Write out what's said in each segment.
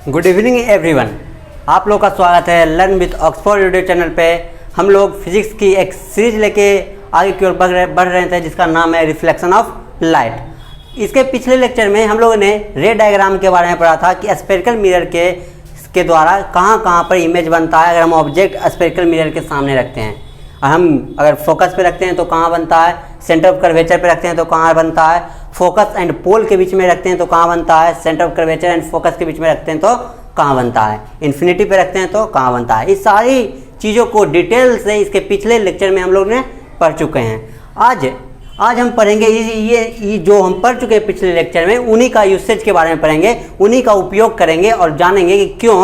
Good evening everyone. आप लोग का स्वागत है learn with Oxford YouTube channel पे। हम लोग फिजिक्स की एक सीरीज लेके आगे की ओर बढ़ रहे थे जिसका नाम है रिफ्लेक्शन ऑफ लाइट। इसके पिछले लेक्चर में हम लोगों ने रे डायग्राम के बारे में पढ़ा था कि स्फेरिकल मिरर के द्वारा कहाँ पर इमेज बनता है अगर हम ऑब्जेक्ट स्फेरिकल मिरर के सामने रखते हैं। और हम अगर फोकस पे रखते हैं तो कहाँ बनता है, सेंटर ऑफ कर्वेचर पे रखते हैं तो कहाँ बनता है, फोकस एंड पोल के बीच में रखते हैं तो कहाँ बनता है, centre of curvature and focus के बीच में रखते हैं तो कहाँ बनता है, इन्फिनिटी पे रखते हैं तो कहाँ बनता है। इस सारी चीज़ों को डिटेल से इसके पिछले लेक्चर में हम लोग ने पढ़ चुके हैं। आज हम पढ़ेंगे ये जो हम पढ़ चुके हैं पिछले लेक्चर में, उन्हीं का यूसेज के बारे में पढ़ेंगे, उन्हीं का उपयोग करेंगे और जानेंगे कि क्यों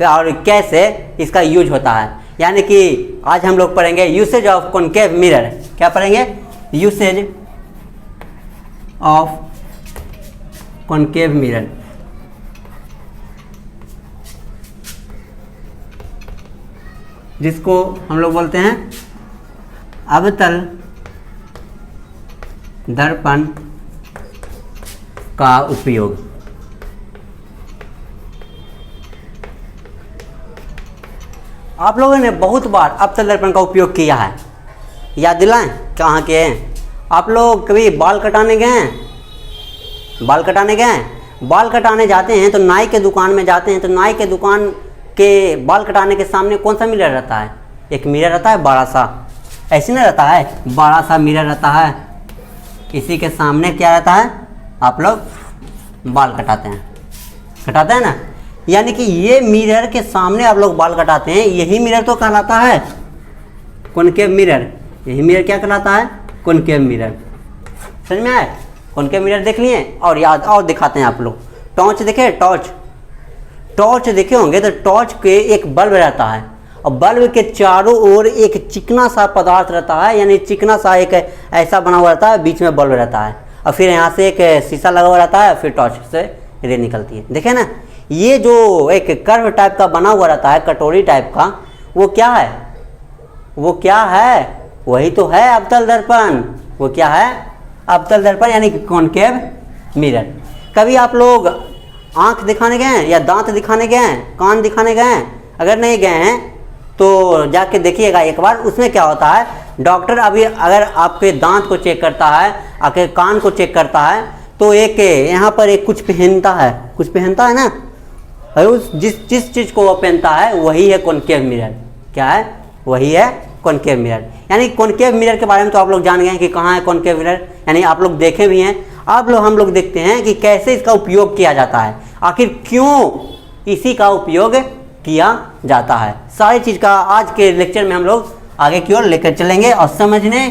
और कैसे इसका यूज होता है। यानी कि आज हम लोग पढ़ेंगे यूसेज ऑफ कॉनकेव मिरर। क्या पढ़ेंगे? Usage of concave mirror. जिसको हम लोग बोलते हैं अवतल दर्पण का उपयोग। आप लोगों ने बहुत बार अवतल दर्पण का उपयोग किया है, याद दिलाएं कहाँ के हैं? आप लोग कभी बाल कटाने गए हैं? बाल कटाने जाते हैं तो नाई के दुकान में जाते हैं तो नाई के दुकान के बाल कटाने के सामने कौन सा मिरर रहता है? एक मिरर रहता है बड़ा सा, ऐसे ना रहता है, बड़ा सा मिरर रहता है। इसी के सामने क्या रहता है? आप लोग बाल कटाते हैं ना। यानी कि ये मिरर के सामने आप लोग बाल कटाते हैं, यही मिरर तो कहलाता है कॉनकेव मिरर। यही मिरर क्या कहलाता है? Concave mirror. समझ में आए? कॉनकेव मिरर देख लिए और याद और दिखाते हैं आप लोग। टॉर्च देखे? टॉर्च देखे होंगे तो टॉर्च के एक बल्ब रहता है और बल्ब के चारों ओर एक चिकना सा पदार्थ रहता है, यानी चिकना सा एक ऐसा बना हुआ रहता है, बीच में बल्ब रहता है और फिर यहाँ से एक शीशा लगा हुआ रहता है, फिर टॉर्च से रे निकलती है। देखे ना, ये जो एक कर्व टाइप का बना हुआ रहता है, कटोरी टाइप का, वो क्या है? वही तो है अवतल दर्पण। वो क्या है? अवतल दर्पण यानी कि कॉनकेव मिरर। कभी आप लोग आंख दिखाने गए हैं या दांत दिखाने गए हैं, कान दिखाने गए हैं? अगर नहीं गए हैं तो जाके देखिएगा एक बार। उसमें क्या होता है, डॉक्टर अभी अगर आपके दांत को चेक करता है, आपके कान को चेक करता है तो एक यहाँ पर एक कुछ पहनता है ना, और उस जिस चीज़ को वो पहनता है वही है कॉनकेव मिरर। क्या है? वही है कॉनकेव मिरर। यानी कॉनकेव मिरर के बारे में तो आप लोग जान गए हैं कि कहाँ है कॉनकेव मिरर, यानी आप लोग देखे भी हैं। हम लोग देखते हैं कि कैसे इसका उपयोग किया जाता है, आखिर क्यों इसी का उपयोग किया जाता है। सारी चीज़ का आज के लेक्चर में हम लोग आगे की ओर लेकर चलेंगे और समझने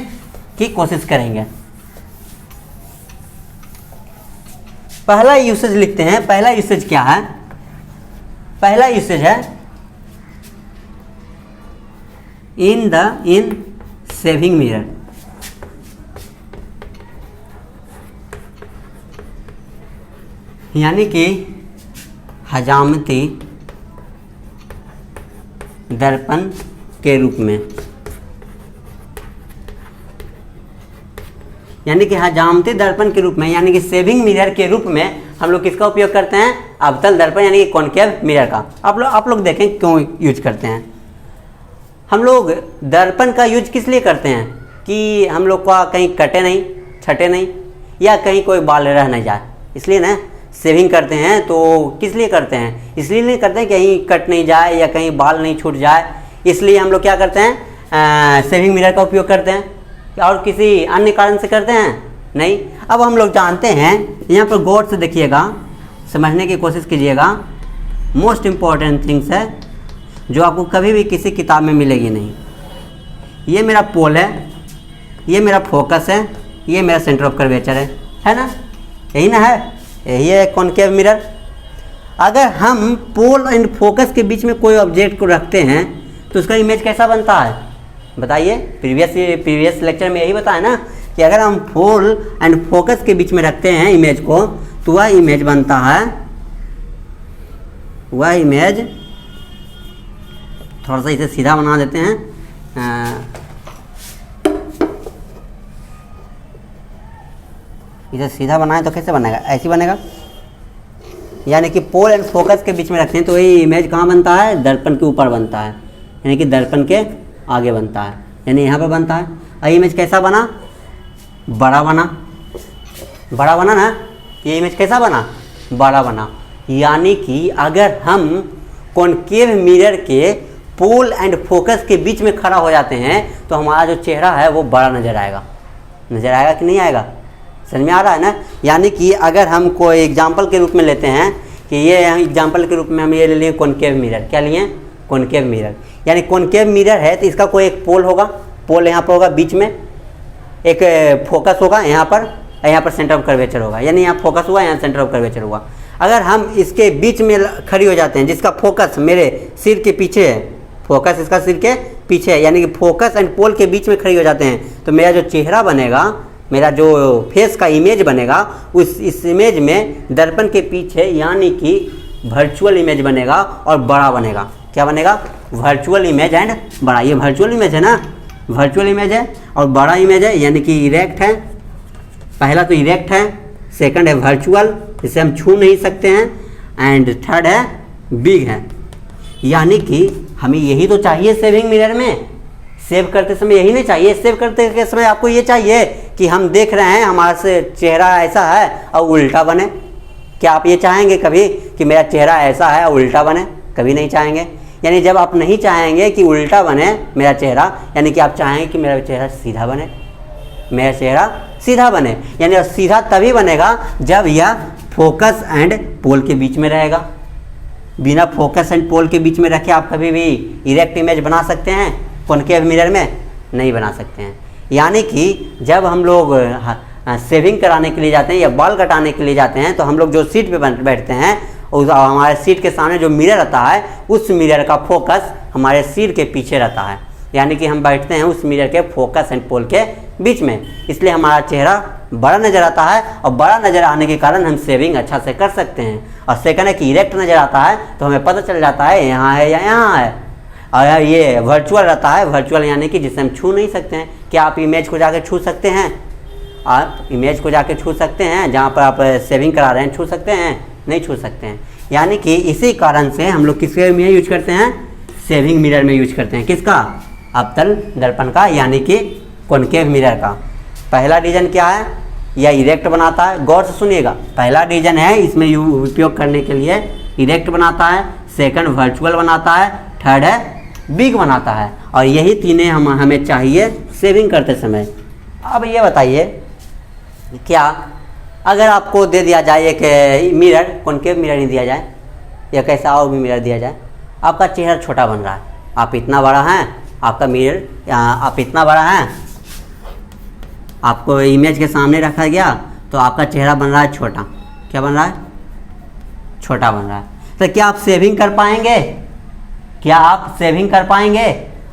की कोशिश करेंगे। पहला यूसेज लिखते हैं। पहला यूसेज क्या है? पहला यूसेज है इन सेविंग मिरर। यानी कि हजामती दर्पण के रूप में, यानी कि हजामती दर्पण के रूप में, यानी कि सेविंग मिरर के रूप में हम लोग किसका उपयोग करते हैं? अवतल दर्पण यानी कि कॉनकेव मिरर का। आप लोग देखें क्यों यूज करते हैं। हम लोग दर्पण का यूज किस लिए करते हैं कि हम लोग का कहीं कटे नहीं, छटे नहीं, या कहीं कोई बाल रह नहीं जाए, इसलिए ना सेविंग करते हैं। तो किस लिए करते हैं? इसलिए नहीं करते हैं कहीं कट नहीं जाए या कहीं बाल नहीं छूट जाए, इसलिए हम लोग क्या करते हैं? सेविंग मिरर का उपयोग करते हैं। और किसी अन्य कारण से करते हैं? नहीं। अब हम लोग जानते हैं, यहाँ पर गौर से देखिएगा, समझने की कोशिश कीजिएगा। मोस्ट इम्पॉर्टेंट थिंग्स है जो आपको कभी भी किसी किताब में मिलेगी नहीं। ये मेरा पोल है, ये मेरा फोकस है, ये मेरा सेंटर ऑफ कर्वेचर है ना? यही ना है? यही है कॉनकेव मिरर। अगर हम पोल एंड फोकस के बीच में कोई ऑब्जेक्ट को रखते हैं तो उसका इमेज कैसा बनता है? बताइए। प्रीवियस लेक्चर में यही बताया ना कि अगर हम पोल एंड फोकस के बीच में रखते हैं इमेज को तो वह इमेज बनता है, वह इमेज, थोड़ा सा इसे सीधा बना देते हैं, इसे सीधा बनाए तो कैसे बनेगा? ऐसे बनेगा। यानी कि पोल एंड फोकस के बीच में रखते हैं तो ये इमेज कहाँ बनता है, दर्पण के ऊपर बनता है, यानी कि दर्पण के आगे बनता है, यानी यहाँ पर बनता है। और इमेज कैसा बना, बड़ा बना, बड़ा बना ना, ये इमेज कैसा बना, बड़ा बना। यानी कि अगर हम कॉनकेव मिरर के पोल एंड फोकस के बीच में खड़ा हो जाते हैं तो हमारा जो चेहरा है वो बड़ा नज़र आएगा, नज़र आएगा कि नहीं आएगा, समझ में आ रहा है ना। यानी कि अगर हम कोई एग्जाम्पल के रूप में लेते हैं कि ये एग्जाम्पल के रूप में हम ये ले लिए कॉनकेव मिरर, क्या लिए, कॉनकेव मिरर, यानी कॉनकेव मिरर है तो इसका कोई एक पोल होगा, पोल यहाँ पर होगा, बीच में एक फोकस होगा यहाँ पर सेंटर ऑफ कर्वेचर होगा, यानी यहाँ फोकस हुआ, यहाँ सेंटर ऑफ कर्वेचर हुआ। अगर हम इसके बीच में खड़ी हो जाते हैं, जिसका फोकस मेरे सिर के पीछे है, फोकस इसका सिर के पीछे है, यानी कि फोकस एंड पोल के बीच में खड़ी हो जाते हैं तो मेरा जो चेहरा बनेगा, मेरा जो फेस का इमेज बनेगा, इस इमेज में दर्पण के पीछे यानी कि वर्चुअल इमेज बनेगा और बड़ा बनेगा। क्या बनेगा, वर्चुअल इमेज एंड बड़ा। ये वर्चुअल इमेज है ना, वर्चुअल इमेज है और बड़ा इमेज है, यानी कि इरेक्ट है। पहला तो इरेक्ट है, सेकंड है वर्चुअल, जिसे हम छू नहीं सकते हैं, एंड थर्ड है बिग है। यानी कि हमें यही तो चाहिए सेविंग मिरर में, सेव करते समय यही नहीं चाहिए। सेव करते के समय आपको ये चाहिए कि हम देख रहे हैं हमारा से चेहरा ऐसा है और उल्टा बने। क्या आप ये चाहेंगे कभी कि मेरा चेहरा ऐसा है और उल्टा बने? कभी नहीं चाहेंगे। यानी जब आप नहीं चाहेंगे कि उल्टा बने मेरा चेहरा, यानी कि आप चाहेंगे कि मेरा चेहरा सीधा बने, मेरा चेहरा सीधा बने। यानी सीधा तभी बनेगा जब यह फोकस एंड पोल के बीच में रहेगा। बिना फोकस एंड पोल के बीच में रखे आप कभी भी इरेक्ट इमेज बना सकते हैं? कॉनकेव मिरर में नहीं बना सकते हैं। यानी कि जब हम लोग सेविंग कराने के लिए जाते हैं या बाल कटाने के लिए जाते हैं तो हम लोग जो सीट पे बैठते हैं, उस हमारे सीट के सामने जो मिरर रहता है उस मिरर का फोकस हमारे सिर के पीछे रहता है। यानी कि हम बैठते हैं उस मिरर के फोकस एंड पोल के बीच में, इसलिए हमारा चेहरा बड़ा नज़र आता है और बड़ा नज़र आने के कारण हम सेविंग अच्छा से कर सकते हैं। और सेकंड है कि इरेक्ट नज़र आता है तो हमें पता चल जाता है यहाँ है या यहाँ है। और ये वर्चुअल रहता है, वर्चुअल यानी कि जिसे हम छू नहीं सकते हैं। क्या आप इमेज को जाकर छू सकते हैं? आप इमेज को जाकर छू सकते हैं? जहाँ पर आप सेविंग करा रहे हैं छू सकते हैं? नहीं छू सकते हैं। यानी कि इसी कारण से हम लोग किसके में यूज करते हैं? सेविंग मिरर में यूज करते हैं। किसका? अवतल दर्पण का, यानी कि कॉनकेव मिरर का। पहला रीजन क्या है? यह इरेक्ट बनाता है। गौर से सुनिएगा, पहला रीजन है इसमें उपयोग करने के लिए इरेक्ट बनाता है, सेकंड वर्चुअल बनाता है, थर्ड है बिग बनाता है। और यही तीनों हमें चाहिए सेविंग करते समय। अब ये बताइए, क्या अगर आपको दे दिया जाए एक मिरर, कॉनकेव मिरर नहीं दिया जाए या कैसा और भी मिरर दिया जाए, आपका चेहरा छोटा बन रहा है, आप इतना बड़ा हैं, आपका मिरर आप इतना बड़ा हैं, आपको इमेज के सामने रखा गया तो आपका चेहरा बन रहा है छोटा। क्या बन रहा है? छोटा बन रहा है। तो क्या आप सेविंग कर पाएंगे? क्या आप सेविंग कर पाएंगे?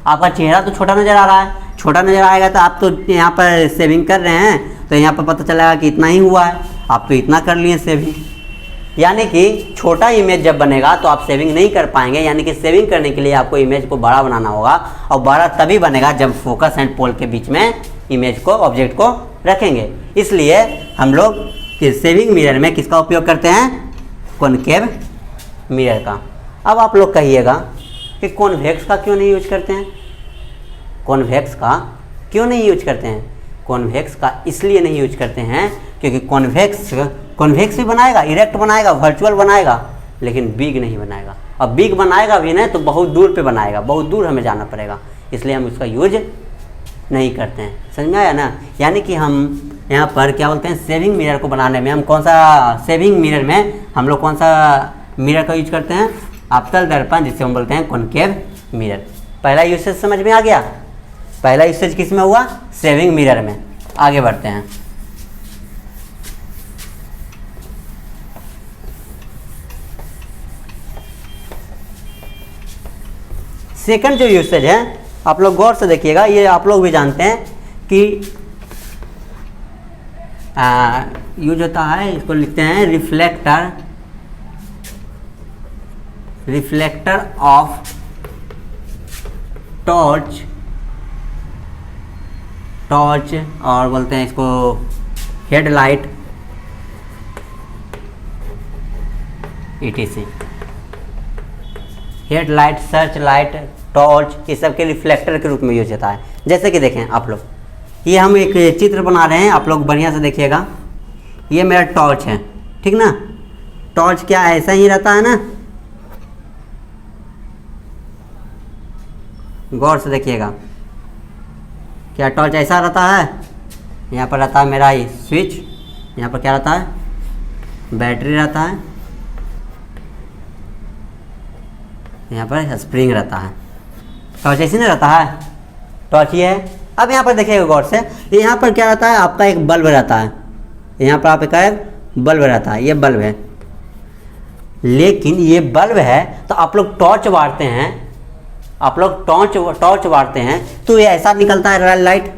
आपका चेहरा तो छोटा नज़र आ रहा है, छोटा नज़र आएगा तो आप तो यहाँ पर सेविंग कर रहे हैं तो यहाँ पर पता चलेगा कि इतना ही हुआ है, आप तो इतना कर लिए सेविंग। यानी कि छोटा इमेज जब बनेगा तो आप सेविंग नहीं कर पाएंगे। यानी कि सेविंग करने के लिए आपको इमेज को बड़ा बनाना होगा, और बड़ा तभी बनेगा जब फोकस एंड पोल के बीच में इमेज को, ऑब्जेक्ट को रखेंगे। इसलिए हम लोग सेविंग मिरर में किसका उपयोग करते हैं? कॉनकेव मिरर का। अब आप लोग कहिएगा कि कॉन्वेक्स का क्यों नहीं यूज करते हैं? कॉन्वेक्स का क्यों नहीं यूज करते हैं? कॉन्वेक्स का इसलिए नहीं यूज करते हैं क्योंकि कॉन्वेक्स भी बनाएगा, इरेक्ट बनाएगा, वर्चुअल बनाएगा, लेकिन बिग नहीं बनाएगा। अब बिग बनाएगा भी नहीं तो बहुत दूर पे बनाएगा, बहुत दूर हमें जाना पड़ेगा, इसलिए हम उसका यूज नहीं करते हैं। समझ में आया ना? यानी कि हम यहाँ पर क्या बोलते हैं, सेविंग मिरर को बनाने में हम कौन सा सेविंग मिरर में हम लोग कौन सा मिरर का यूज करते हैं? अवतल दर्पण, जिसे हम बोलते हैं कॉनकेव मिरर। पहला यूसेज समझ में आ गया? पहला यूसेज किस में हुआ? सेविंग मिरर में। आगे बढ़ते हैं। सेकंड जो यूसेज है, आप लोग गौर से देखिएगा, ये आप लोग भी जानते हैं कि यूज होता है, इसको लिखते हैं रिफ्लेक्टर ऑफ टॉर्च, और बोलते हैं इसको headlight ETC। Headlight, search light, torch, ये सब के रिफ्लेक्टर के रूप में यूज होता है। जैसे कि देखें आप लोग, ये हम एक चित्र बना रहे हैं, आप लोग बढ़िया से देखिएगा। ये मेरा टॉर्च है, ठीक ना। टॉर्च क्या ऐसा ही रहता है ना, गौर से देखिएगा। क्या टॉर्च ऐसा रहता है? यहाँ पर रहता है मेरा ये स्विच, यहाँ पर क्या रहता है? बैटरी रहता है, यहाँ पर स्प्रिंग रहता है। टॉर्च ऐसे नहीं रहता है, टॉर्च ये है। अब यहाँ पर देखिएगा गौर से, यहाँ पर क्या रहता है? आपका एक बल्ब रहता है, यहाँ पर आपका एक बल्ब रहता है, ये बल्ब है। लेकिन ये बल्ब है तो आप लोग टॉर्च बारते हैं, आप लोग टॉर्च बारते हैं तो ये ऐसा निकलता है लाइट,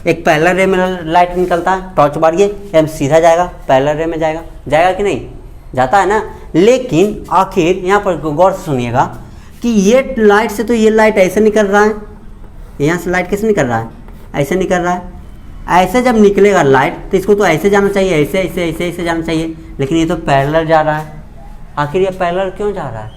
एक पैरेलल रे में लाइट निकलता है। टॉर्च बारिए एम सीधा जाएगा, पैरेलल रे में जाएगा, जाएगा कि नहीं? जाता है ना। लेकिन आखिर यहाँ पर गौर से सुनिएगा कि ये लाइट से तो ये लाइट ऐसे निकल रहा है, यहाँ से लाइट कैसे निकल रहा है? ऐसे निकल रहा है। ऐसे जब निकलेगा लाइट तो इसको तो ऐसे जाना चाहिए, ऐसे ऐसे ऐसे ऐसे जाना चाहिए, लेकिन ये तो पैरेलल जा रहा है। आखिर ये पैरेलल क्यों जा रहा है?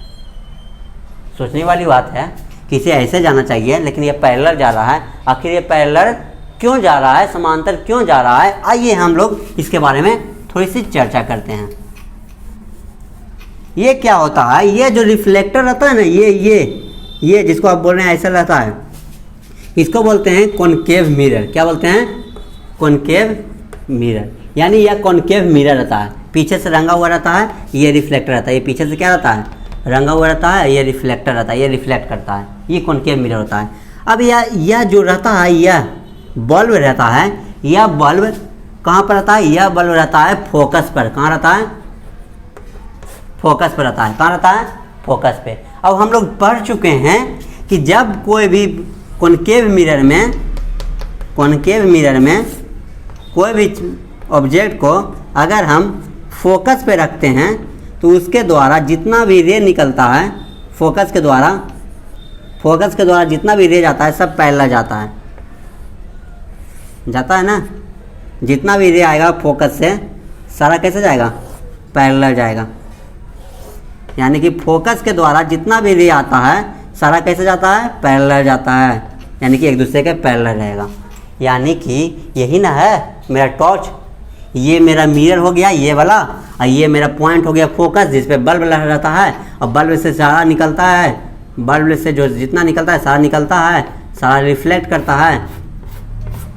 सोचने वाली बात है कि इसे ऐसे जाना चाहिए लेकिन ये पैरेलल जा रहा है। आखिर ये पैरेलल क्यों जा रहा है, समांतर क्यों जा रहा है? आइए हम लोग इसके बारे में थोड़ी सी चर्चा करते हैं। ये क्या होता है? ये जो रिफ्लेक्टर रहता है ना, ये जिसको आप बोल रहे हैं ऐसा रहता है, इसको बोलते हैं कॉनकेव मिरर। क्या बोलते हैं? Concave mirror. यानी यह कॉनकेव मिरर रहता है, पीछे से रंगा हुआ रहता है, ये रिफ्लेक्टर रहता है। ये पीछे से क्या रहता है? रंगा हुआ रहता है, ये रिफ्लेक्टर रहता है, ये रिफ्लेक्ट करता है। ये कॉनकेव मिरर होता है। अब यह जो रहता है, यह बल्ब रहता है, यह बल्ब कहाँ पर रहता है? यह बल्ब रहता है फोकस पर। कहाँ रहता है? फोकस पर रहता है। कहाँ रहता है? फोकस पे। अब हम लोग पढ़ चुके हैं कि जब कोई भी कॉनकेव मिरर में कोई भी ऑब्जेक्ट को अगर हम फोकस पे रखते हैं तो उसके द्वारा जितना भी रे निकलता है, फोकस के द्वारा जितना भी रे जाता है सब पैरेलल जाता है, जाता है ना। जितना भी रे आएगा फोकस से सारा कैसे जाएगा? पैरेलल जाएगा। यानी कि फोकस के द्वारा जितना भी रे आता है सारा कैसे जाता है? पैरेलल जाता है, यानी कि एक दूसरे के पैरेलल रहेगा। यानी कि यही ना है मेरा टॉर्च, ये मेरा मिरर हो गया ये वाला, और ये मेरा पॉइंट हो गया फोकस जिस पे बल्ब रहता है। और बल्ब से सारा निकलता है, बल्ब से जो जितना निकलता है सारा निकलता है, सारा रिफ्लेक्ट करता है,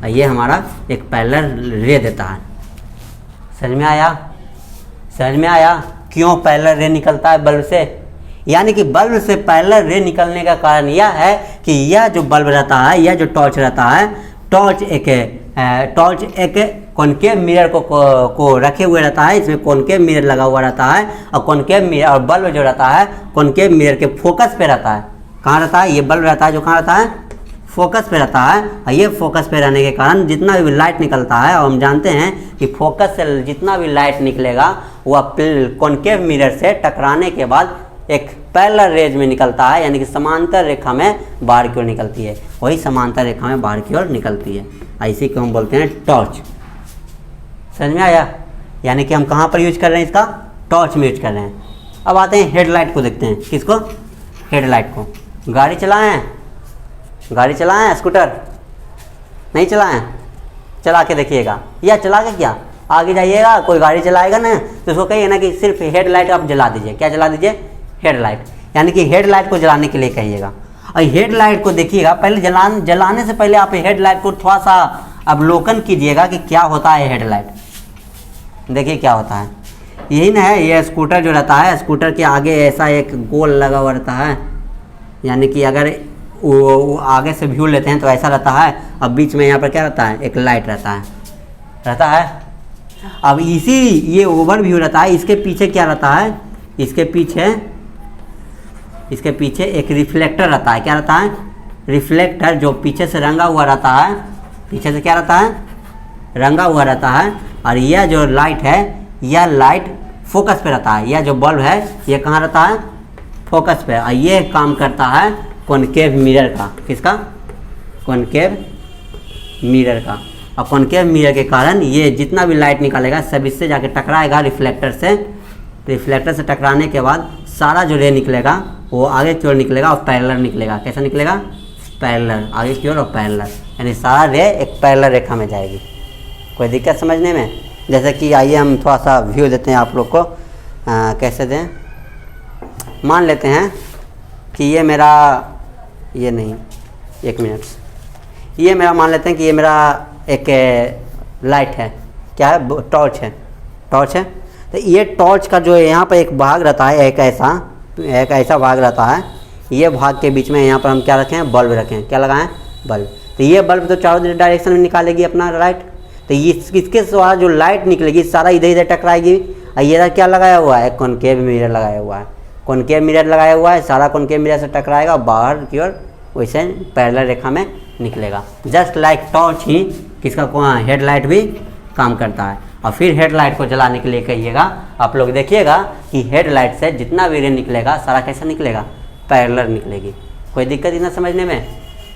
और ये हमारा एक पैरेलल रे देता है। समझ में आया? समझ में आया क्यों पैरेलल रे निकलता है बल्ब से? यानी कि बल्ब से पैरेलल रे निकलने का कारण यह है कि यह जो बल्ब रहता है, यह जो टॉर्च रहता है, टॉर्च एक कॉनकेव मिरर को रखे हुए रहता है। इसमें कॉनकेव मिरर लगा हुआ रहता है, और कॉनकेव मिरर और बल्ब जो रहता है कॉनकेव मिरर के फोकस पे रहता है। कहाँ रहता है? ये बल्ब रहता है जो कहाँ रहता है? फोकस पे रहता है। और ये फोकस पे रहने के कारण जितना भी लाइट निकलता है, और हम जानते हैं कि फोकस से जितना भी लाइट निकलेगा वह कॉनकेव मिरर से टकराने के बाद एक पैरेलल रेज में निकलता है, यानी कि समांतर रेखा में बाहर की ओर निकलती है। वही समांतर रेखा में बाहर की ओर निकलती है, इसी को हम बोलते हैं टॉर्च। समझ में आया? यानी कि हम कहाँ पर यूज कर रहे हैं इसका? टॉर्च में यूज कर रहे हैं। अब आते हैं हेडलाइट को देखते हैं। किसको? हेडलाइट को। गाड़ी चलाएं, गाड़ी चलाएं, स्कूटर नहीं चलाएं, चला के देखिएगा, या चला के क्या आगे जाइएगा, कोई गाड़ी चलाएगा ना तो उसको कहिए ना कि सिर्फ हेडलाइट आप जला दीजिए। क्या जला दीजिए? हेडलाइट। यानी कि हेडलाइट को जलाने के लिए कहिएगा। और हेडलाइट को देखिएगा, पहले जलाने से पहले आप हेडलाइट को थोड़ा सा अवलोकन कीजिएगा कि क्या होता है हेडलाइट। देखिए क्या होता है। यही ना है, ये स्कूटर जो रहता है, स्कूटर के आगे ऐसा एक गोल लगा हुआ रहता है, यानी कि अगर वो आगे से व्यू लेते हैं तो ऐसा रहता है, और बीच में यहाँ पर क्या रहता है? एक लाइट रहता है। अब इसी ये ओवर व्यू रहता है, इसके पीछे क्या रहता है? इसके पीछे एक रिफ्लेक्टर रहता है। क्या रहता है? रिफ्लेक्टर, जो पीछे से रंगा हुआ रहता है। पीछे से क्या रहता है? रंगा हुआ रहता है। और यह जो लाइट है, यह लाइट फोकस पे रहता है। यह जो बल्ब है ये कहाँ रहता है? फोकस पे। और ये काम करता है कॉनकेव मिरर का। किसका? कॉनकेव मिरर का। और कॉनकेव मिरर के कारण ये जितना भी लाइट निकालेगा सब इससे जाके टकराएगा रिफ्लेक्टर से, रिफ्लेक्टर से टकराने के बाद सारा जो रे निकलेगा वो आगे की ओर निकलेगा और पैरेलल निकलेगा। कैसा निकलेगा? पैरेलल, आगे की ओर और पैरेलल, यानी सारा रे एक पैरेलल रेखा में जाएगी। कोई दिक्कत समझने में? जैसे कि आइए हम थोड़ा सा व्यू देते हैं आप लोग को। कैसे दें? मान लेते हैं कि ये मेरा, ये नहीं, एक मिनट, ये मेरा मान लेते हैं कि ये मेरा एक लाइट है, क्या है? टॉर्च है, टॉर्च है। तो ये टॉर्च का जो यहाँ पर एक भाग रहता है, एक ऐसा भाग रहता है, ये भाग के बीच में यहाँ पर हम क्या रखें? बल्ब रखें। क्या लगाएं? बल्ब। तो ये बल्ब तो चारों डायरेक्शन में निकालेगी अपना लाइट, तो इसके द्वारा जो लाइट निकलेगी सारा इधर इधर टकराएगी। और ये क्या लगाया हुआ है? कॉनकेव मिरर लगाया हुआ है, कॉनकेव मिरर लगाया हुआ है, सारा कॉनकेव मिरर से टकराएगा और बाहर की ओर वैसे पैरेलल रेखा में निकलेगा। जस्ट लाइक टॉर्च ही किसका हेडलाइट भी काम करता है। और फिर हेडलाइट को जलाने के लिए कहिएगा, आप लोग देखिएगा कि हेडलाइट से जितना भी रे निकलेगा सारा कैसा निकलेगा? पैरेलल निकलेगी। कोई दिक्कत इतना समझने में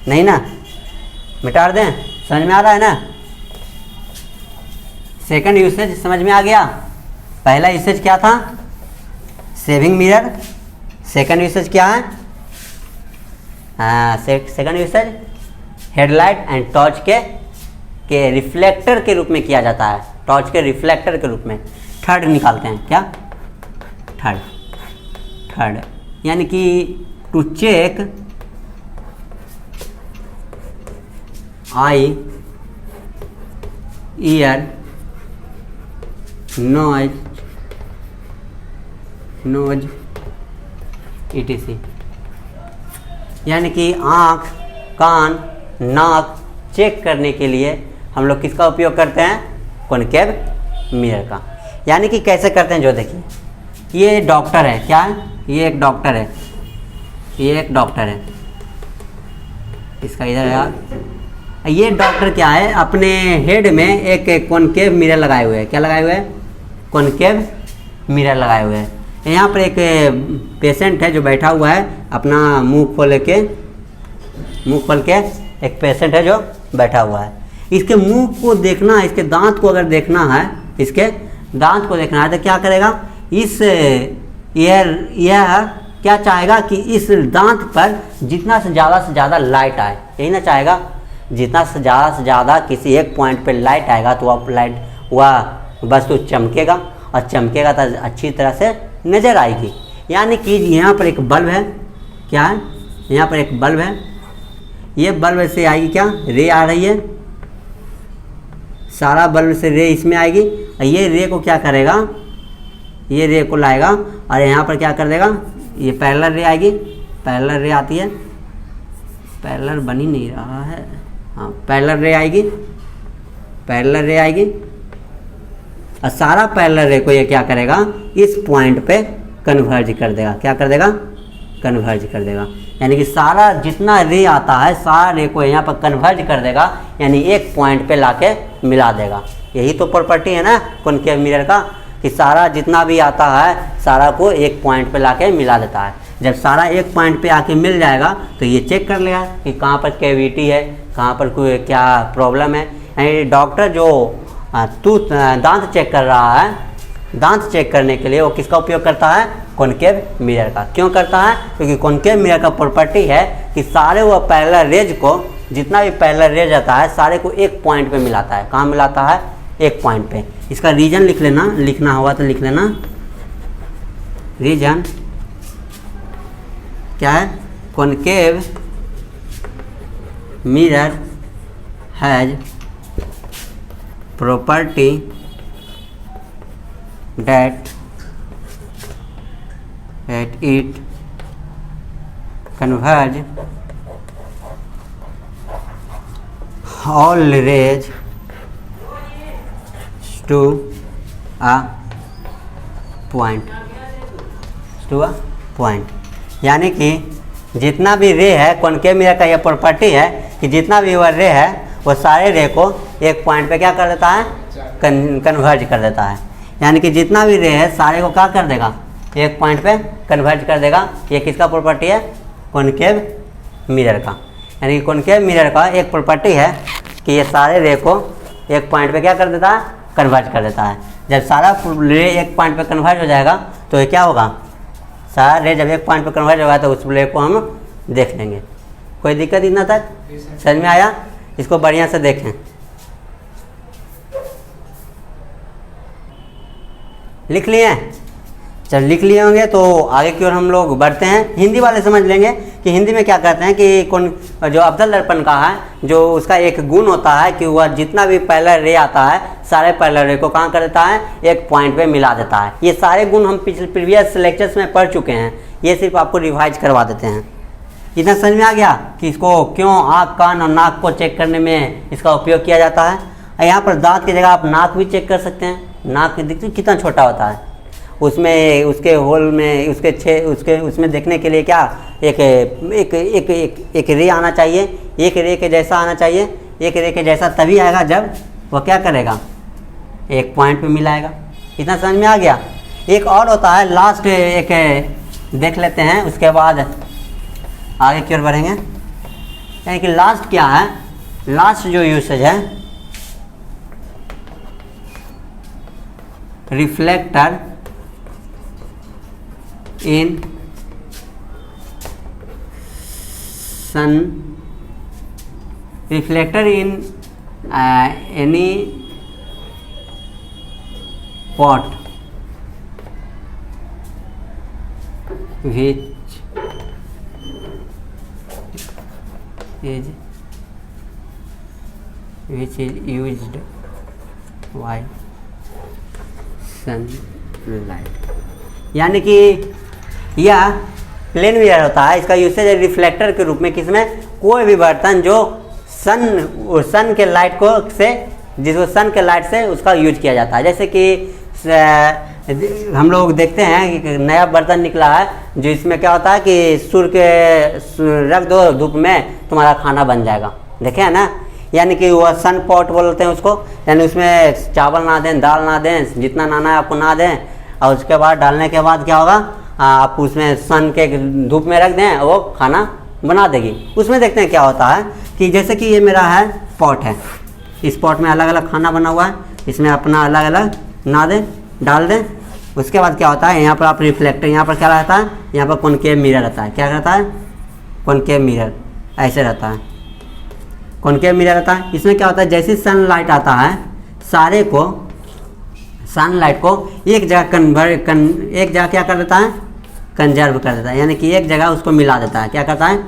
नहीं ना? मिटा दें? समझ में आ रहा है ना? सेकंड यूसेज समझ में आ गया? पहला यूसेज क्या था? Saving mirror. सेकंड यूसेज क्या है? Second usage headlight and torch के रिफ्लेक्टर के रूप में किया जाता है, टॉर्च के रिफ्लेक्टर के रूप में। थर्ड निकालते हैं, क्या? थर्ड यानी कि to check eye, ear, nose etc, यानी कि आँख, कान, नाक चेक करने के लिए हम लोग किसका उपयोग करते हैं? कॉनकेव मिरर का। यानी कि कैसे करते हैं, जो देखिए, ये डॉक्टर है, क्या है? ये एक डॉक्टर है, ये एक डॉक्टर है, इसका इधर है। ये डॉक्टर क्या है? अपने हेड में एक कॉनकेव मिरर लगाए हुए हैं। क्या लगाए हुए हैं? कॉनकेव मिरर लगाए हुए हैं। यहाँ पर एक पेशेंट है जो बैठा हुआ है, अपना मुंह खोल के एक पेशेंट है जो बैठा हुआ है। इसके मुंह को देखना है, इसके दांत को अगर देखना है, इसके दांत को देखना है तो क्या करेगा? यह क्या चाहेगा कि इस दांत पर जितना से ज़्यादा लाइट आए, यही ना चाहेगा? जितना से ज़्यादा किसी एक पॉइंट पे लाइट आएगा तो वह वस्तु चमकेगा, और चमकेगा तो अच्छी तरह से नज़र आएगी। यानी कि यहाँ पर एक बल्ब है, क्या है? यहाँ पर एक बल्ब है, ये बल्ब से आएगी क्या? रे आ रही है, सारा बल्ब से रे इसमें आएगी, और ये रे को क्या करेगा? ये रे को लाएगा और यहाँ पर क्या कर देगा? ये पैरेलल रे आएगी, पैरेलल रे आती है, पैरेलल बन ही नहीं रहा है, हाँ, पैरेलल रे आएगी, पैरेलल रे आएगी, और सारा पैरेलल रे को ये क्या करेगा? इस पॉइंट पे कन्वर्ज कर देगा। क्या कर देगा? कन्वर्ज कर देगा। यानी कि सारा जितना रे आता है सारा रे को यहाँ पर कन्वर्ज कर देगा, यानी एक पॉइंट पे लाके मिला देगा। यही तो प्रॉपर्टी है ना कॉनकेव मिरर का, कि सारा जितना भी आता है सारा को एक पॉइंट पे लाके मिला देता है। जब सारा एक पॉइंट पे आके मिल जाएगा तो ये चेक कर लेगा कि कहाँ पर कैविटी है, कहाँ पर कोई क्या प्रॉब्लम है। यानी डॉक्टर जो दांत चेक कर रहा है, दांत चेक करने के लिए वो किसका उपयोग करता है? कॉनकेव मिरर का। क्यों करता है? क्योंकि कॉनकेव मिरर का प्रॉपर्टी है कि सारे वो पैरेलल रेज को, जितना भी पैरेलल रेज आता है सारे को एक पॉइंट पे मिलाता है। कहाँ मिलाता है? एक पॉइंट पे। इसका रीजन लिख लेना, लिखना होगा तो लिख लेना। रीजन क्या है? Concave mirror has property that it converge all rays to a point, यानी कि जितना भी रे है, कॉनकेव मिरर का यह प्रॉपर्टी है कि जितना भी वह रे है वो सारे रे को एक पॉइंट पे क्या कर देता है? कन्वर्ज कर देता है। यानी कि जितना भी रे है सारे को क्या कर देगा? एक पॉइंट पे कन्वर्ज कर देगा। ये किसका प्रॉपर्टी है? कॉनकेव मिरर का। यानी कि कॉनकेव मिरर का एक प्रॉपर्टी है कि ये सारे रे को एक पॉइंट पे क्या कर देता है? कन्वर्ज कर देता है। जब सारा रे एक पॉइंट पे कन्वर्ज हो जाएगा तो ये क्या होगा, सारा रे जब एक पॉइंट पर कन्वर्ज होगा तो उस रे को हम देख लेंगे। कोई दिक्कत इतना तक समझ में आया? इसको बढ़िया से देखें। लिख लिए? चल लिख लिए होंगे तो आगे की ओर हम लोग बढ़ते हैं। हिंदी वाले समझ लेंगे कि हिंदी में क्या कहते हैं कि कौन जो अवतल दर्पण का है, जो उसका एक गुण होता है कि वह जितना भी पहला रे आता है सारे पहले रे को कहाँ कर देता है, एक पॉइंट पे मिला देता है। ये सारे गुण हम प्रीवियस लेक्चर्स में पढ़ चुके हैं, ये सिर्फ आपको रिवाइज करवा देते हैं। इतना समझ में आ गया कि इसको क्यों आँख, कान और नाक को चेक करने में इसका उपयोग किया जाता है। यहाँ पर दांत की जगह आप नाक भी चेक कर सकते हैं। नाक देखते कितना छोटा होता है, उसमें उसके होल में उसके उसमें देखने के लिए क्या एक एक एक एक एक रे आना चाहिए, एक रे के जैसा आना चाहिए। एक रे के जैसा तभी आएगा जब वह क्या करेगा, एक पॉइंट पे मिलाएगा। इतना समझ में आ गया। एक और होता है लास्ट, एक देख लेते हैं, उसके बाद आगे की ओर बढ़ेंगे। यानी कि लास्ट क्या है, लास्ट जो यूसेज है reflector in sun, reflector in any pot which is used by sunlight। यानी कि यह प्लेन मिरर होता है, इसका यूसेज रिफ्लेक्टर के रूप में किसमें, कोई भी बर्तन जो सन के लाइट को से जिसको सन के लाइट से उसका यूज किया जाता है। जैसे कि हम लोग देखते हैं कि नया बर्तन निकला है जो इसमें क्या होता है कि रख दो धूप में तुम्हारा खाना बन जाएगा, देखे है ना। यानी कि वह सन पॉट बोलते हैं उसको, यानी उसमें चावल ना दें, दाल ना दें, जितना नाना है आपको ना दें, और उसके बाद डालने के बाद क्या होगा, आप उसमें सन के धूप में रख दें, वो खाना बना देगी। उसमें देखते हैं क्या होता है कि जैसे कि ये मेरा है पॉट है, इस पॉट में अलग अलग खाना बना हुआ है, इसमें अपना अलग अलग ना दें डाल दें। उसके बाद क्या होता है, यहाँ पर आप रिफ्लेक्टर, यहाँ पर क्या रहता है, यहाँ पर कॉनकेव मिरर रहता है। क्या रहता है, कॉनकेव मिरर ऐसे रहता है, कॉनकेव मिरर रहता है। इसमें क्या होता है, जैसे सनलाइट आता है सारे को सनलाइट को एक जगह एक जगह क्या कर देता है, कंजर्व कर देता है। यानी कि एक जगह उसको मिला देता है। क्या करता है,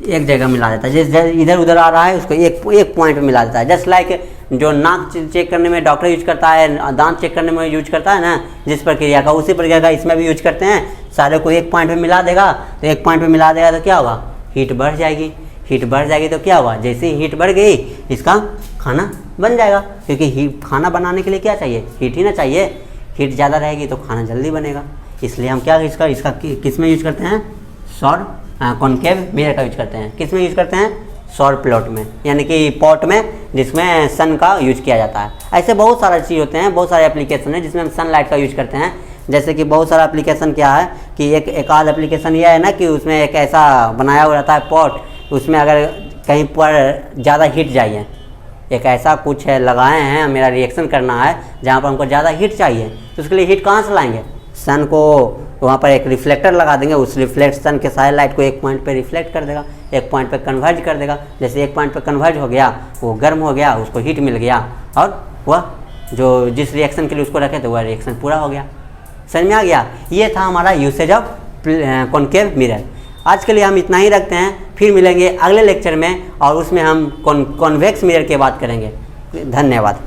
एक जगह मिला देता है। जिस इधर उधर आ रहा है उसको एक पॉइंट पे मिला देता है। जस्ट लाइक जो नाक चेक करने में डॉक्टर यूज करता है, दांत चेक करने में यूज करता है ना, जिस प्रक्रिया का, उसी प्रक्रिया का इसमें भी यूज करते हैं। सारे को एक पॉइंट पे मिला देगा, तो एक पॉइंट पे मिला देगा तो क्या होगा, हीट बढ़ जाएगी। हीट बढ़ जाएगी तो क्या हुआ, जैसे ही हीट बढ़ गई इसका खाना बन जाएगा। क्योंकि खाना बनाने के लिए क्या चाहिए, हीट ही ना चाहिए। हीट ज़्यादा रहेगी तो खाना जल्दी बनेगा। इसलिए हम क्या इसका किस में यूज करते हैं, सौर कॉनकेव मिरर का यूज करते हैं। किस में यूज करते हैं, सौर प्लॉट में, यानी कि पॉट में जिसमें सन का यूज किया जाता है। ऐसे बहुत सारा चीज़ होते हैं, बहुत सारे एप्लीकेशन है जिसमें हम सनलाइट का यूज करते हैं। जैसे कि बहुत सारा एप्लीकेशन क्या है कि एक आध एप्लीकेशन यह है ना कि उसमें एक ऐसा बनाया हुआ रहता है पॉट, उसमें अगर कहीं पर ज़्यादा हीट चाहिए, एक ऐसा कुछ है लगाए हैं, मेरा रिएक्शन करना है जहाँ पर हमको ज़्यादा हीट चाहिए, तो उसके लिए हीट कहाँ से लाएंगे, सन को वहाँ पर एक रिफ्लेक्टर लगा देंगे। उस रिफ्लेक्शन के सारे लाइट को एक पॉइंट पे रिफ्लेक्ट कर देगा, एक पॉइंट पे कन्वर्ज कर देगा। जैसे एक पॉइंट पे कन्वर्ज हो गया, वो गर्म हो गया, उसको हीट मिल गया, और वह जो जिस रिएक्शन के लिए उसको रखे थे वह रिएक्शन पूरा हो गया। समझ में आ गया। ये था हमारा यूसेज ऑफ कॉनकेव मिरर। आज के लिए हम इतना ही रखते हैं, फिर मिलेंगे अगले लेक्चर में और उसमें हम कॉन्वेक्स मिरर की बात करेंगे। धन्यवाद।